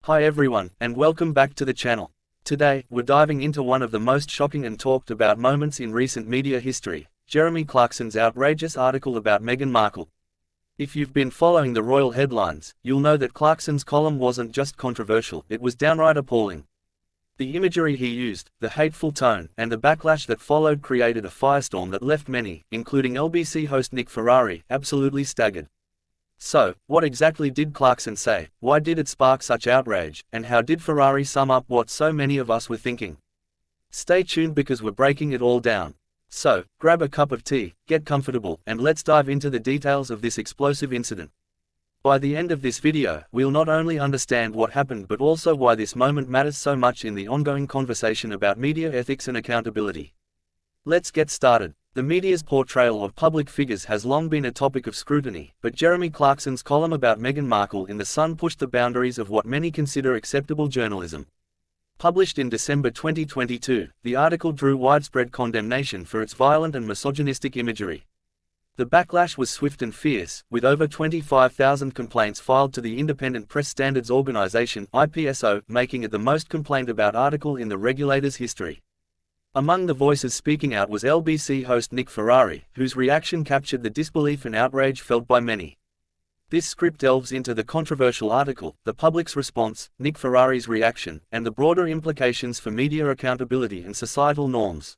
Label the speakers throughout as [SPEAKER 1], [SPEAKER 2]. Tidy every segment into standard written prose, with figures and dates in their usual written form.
[SPEAKER 1] Hi everyone, and welcome back to the channel. Today, we're diving into one of the most shocking and talked about moments in recent media history, Jeremy Clarkson's outrageous article about Meghan Markle. If you've been following the royal headlines, you'll know that Clarkson's column wasn't just controversial, it was downright appalling. The imagery he used, the hateful tone, and the backlash that followed created a firestorm that left many, including LBC host Nick Ferrari, absolutely staggered. So, what exactly did Clarkson say, why did it spark such outrage, and how did Ferrari sum up what so many of us were thinking? Stay tuned because we're breaking it all down. So, grab a cup of tea, get comfortable, and let's dive into the details of this explosive incident. By the end of this video, we'll not only understand what happened but also why this moment matters so much in the ongoing conversation about media ethics and accountability. Let's get started. The media's portrayal of public figures has long been a topic of scrutiny, but Jeremy Clarkson's column about Meghan Markle in The Sun pushed the boundaries of what many consider acceptable journalism. Published in December 2022, the article drew widespread condemnation for its violent and misogynistic imagery. The backlash was swift and fierce, with over 25,000 complaints filed to the Independent Press Standards Organization (IPSO), making it the most complained about article in the regulator's history. Among the voices speaking out was LBC host Nick Ferrari, whose reaction captured the disbelief and outrage felt by many. This script delves into the controversial article, the public's response, Nick Ferrari's reaction, and the broader implications for media accountability and societal norms.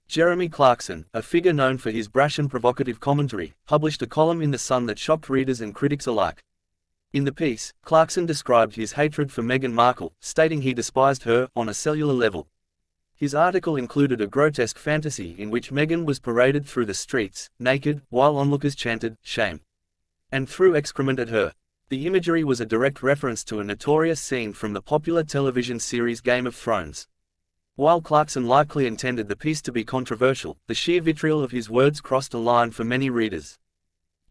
[SPEAKER 1] Jeremy Clarkson, a figure known for his brash and provocative commentary, published a column in The Sun that shocked readers and critics alike. In the piece, Clarkson described his hatred for Meghan Markle, stating he despised her on a cellular level. His article included a grotesque fantasy in which Meghan was paraded through the streets, naked, while onlookers chanted, "Shame!" and threw excrement at her. The imagery was a direct reference to a notorious scene from the popular television series Game of Thrones. While Clarkson likely intended the piece to be controversial, the sheer vitriol of his words crossed a line for many readers.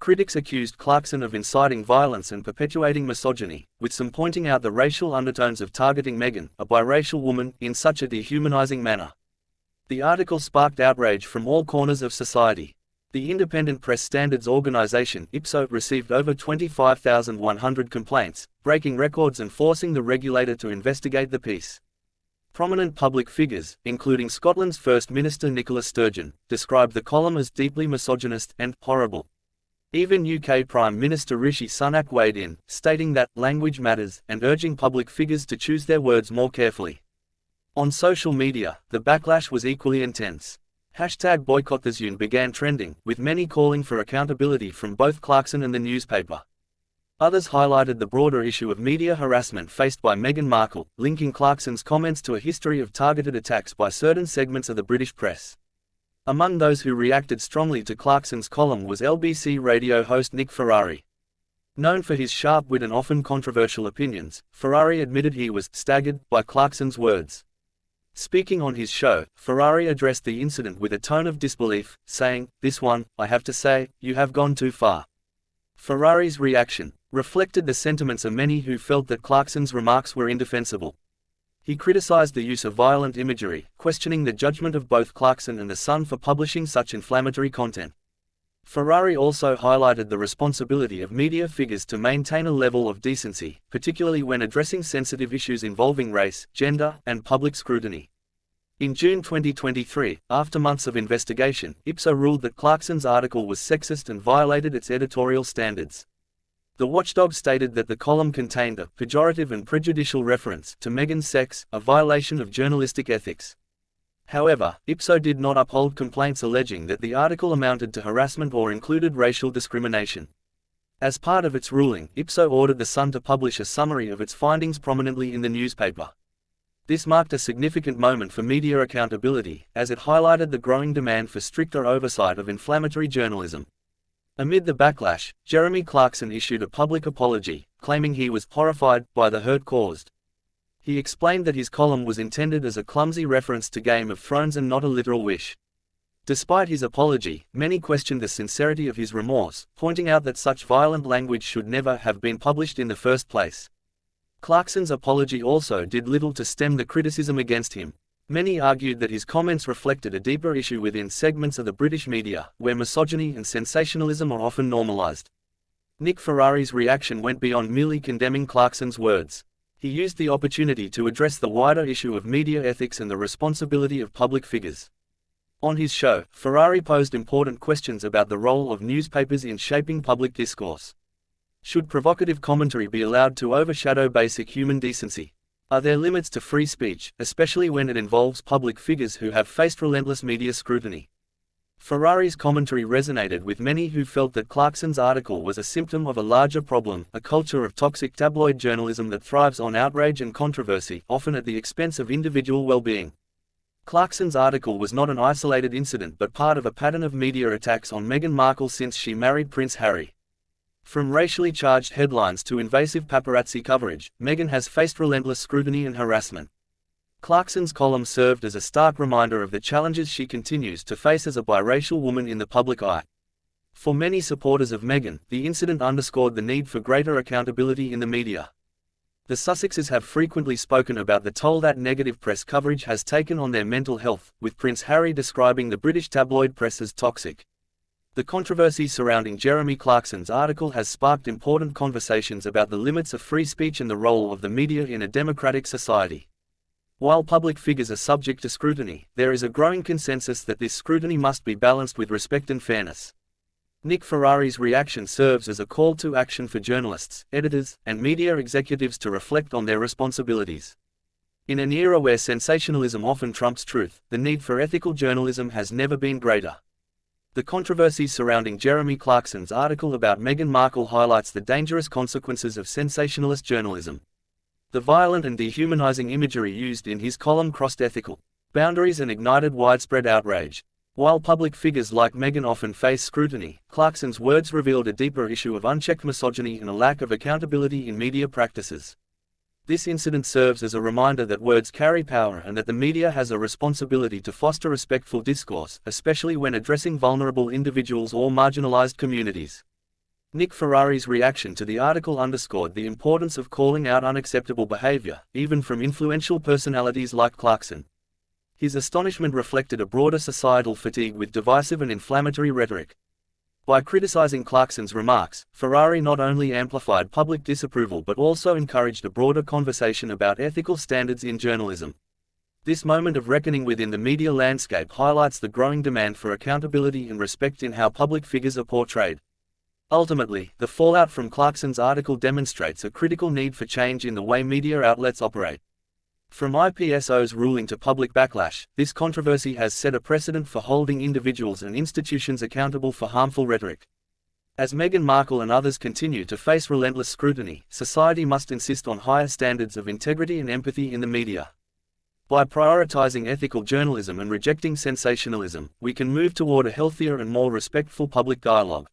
[SPEAKER 1] Critics accused Clarkson of inciting violence and perpetuating misogyny, with some pointing out the racial undertones of targeting Meghan, a biracial woman, in such a dehumanizing manner. The article sparked outrage from all corners of society. The Independent Press Standards Organization (IPSO) received over 25,100 complaints, breaking records and forcing the regulator to investigate the piece. Prominent public figures, including Scotland's First Minister Nicola Sturgeon, described the column as deeply misogynist and horrible. Even UK Prime Minister Rishi Sunak weighed in, stating that language matters and urging public figures to choose their words more carefully. On social media, the backlash was equally intense. #BoycottTheZune began trending, with many calling for accountability from both Clarkson and the newspaper. Others highlighted the broader issue of media harassment faced by Meghan Markle, linking Clarkson's comments to a history of targeted attacks by certain segments of the British press. Among those who reacted strongly to Clarkson's column was LBC radio host Nick Ferrari. Known for his sharp wit and often controversial opinions, Ferrari admitted he was staggered by Clarkson's words. Speaking on his show, Ferrari addressed the incident with a tone of disbelief, saying, "This one, I have to say, you have gone too far." Ferrari's reaction reflected the sentiments of many who felt that Clarkson's remarks were indefensible. He criticized the use of violent imagery, questioning the judgment of both Clarkson and The Sun for publishing such inflammatory content. Ferrari also highlighted the responsibility of media figures to maintain a level of decency, particularly when addressing sensitive issues involving race, gender, and public scrutiny. In June 2023, after months of investigation, IPSO ruled that Clarkson's article was sexist and violated its editorial standards. The watchdog stated that the column contained a pejorative and prejudicial reference to Meghan's sex, a violation of journalistic ethics. However, IPSO did not uphold complaints alleging that the article amounted to harassment or included racial discrimination. As part of its ruling, IPSO ordered The Sun to publish a summary of its findings prominently in the newspaper. This marked a significant moment for media accountability, as it highlighted the growing demand for stricter oversight of inflammatory journalism. Amid the backlash, Jeremy Clarkson issued a public apology, claiming he was horrified by the hurt caused. He explained that his column was intended as a clumsy reference to Game of Thrones and not a literal wish. Despite his apology, many questioned the sincerity of his remorse, pointing out that such violent language should never have been published in the first place. Clarkson's apology also did little to stem the criticism against him. Many argued that his comments reflected a deeper issue within segments of the British media, where misogyny and sensationalism are often normalized. Nick Ferrari's reaction went beyond merely condemning Clarkson's words. He used the opportunity to address the wider issue of media ethics and the responsibility of public figures. On his show, Ferrari posed important questions about the role of newspapers in shaping public discourse. Should provocative commentary be allowed to overshadow basic human decency? Are there limits to free speech, especially when it involves public figures who have faced relentless media scrutiny? Ferrari's commentary resonated with many who felt that Clarkson's article was a symptom of a larger problem, a culture of toxic tabloid journalism that thrives on outrage and controversy, often at the expense of individual well-being. Clarkson's article was not an isolated incident but part of a pattern of media attacks on Meghan Markle since she married Prince Harry. From racially charged headlines to invasive paparazzi coverage, Meghan has faced relentless scrutiny and harassment. Clarkson's column served as a stark reminder of the challenges she continues to face as a biracial woman in the public eye. For many supporters of Meghan, the incident underscored the need for greater accountability in the media. The Sussexes have frequently spoken about the toll that negative press coverage has taken on their mental health, with Prince Harry describing the British tabloid press as toxic. The controversy surrounding Jeremy Clarkson's article has sparked important conversations about the limits of free speech and the role of the media in a democratic society. While public figures are subject to scrutiny, there is a growing consensus that this scrutiny must be balanced with respect and fairness. Nick Ferrari's reaction serves as a call to action for journalists, editors, and media executives to reflect on their responsibilities. In an era where sensationalism often trumps truth, the need for ethical journalism has never been greater. The controversy surrounding Jeremy Clarkson's article about Meghan Markle highlights the dangerous consequences of sensationalist journalism. The violent and dehumanizing imagery used in his column crossed ethical boundaries and ignited widespread outrage. While public figures like Meghan often face scrutiny, Clarkson's words revealed a deeper issue of unchecked misogyny and a lack of accountability in media practices. This incident serves as a reminder that words carry power and that the media has a responsibility to foster respectful discourse, especially when addressing vulnerable individuals or marginalized communities. Nick Ferrari's reaction to the article underscored the importance of calling out unacceptable behavior, even from influential personalities like Clarkson. His astonishment reflected a broader societal fatigue with divisive and inflammatory rhetoric. By criticizing Clarkson's remarks, Ferrari not only amplified public disapproval but also encouraged a broader conversation about ethical standards in journalism. This moment of reckoning within the media landscape highlights the growing demand for accountability and respect in how public figures are portrayed. Ultimately, the fallout from Clarkson's article demonstrates a critical need for change in the way media outlets operate. From IPSO's ruling to public backlash, this controversy has set a precedent for holding individuals and institutions accountable for harmful rhetoric. As Meghan Markle and others continue to face relentless scrutiny, society must insist on higher standards of integrity and empathy in the media. By prioritizing ethical journalism and rejecting sensationalism, we can move toward a healthier and more respectful public dialogue.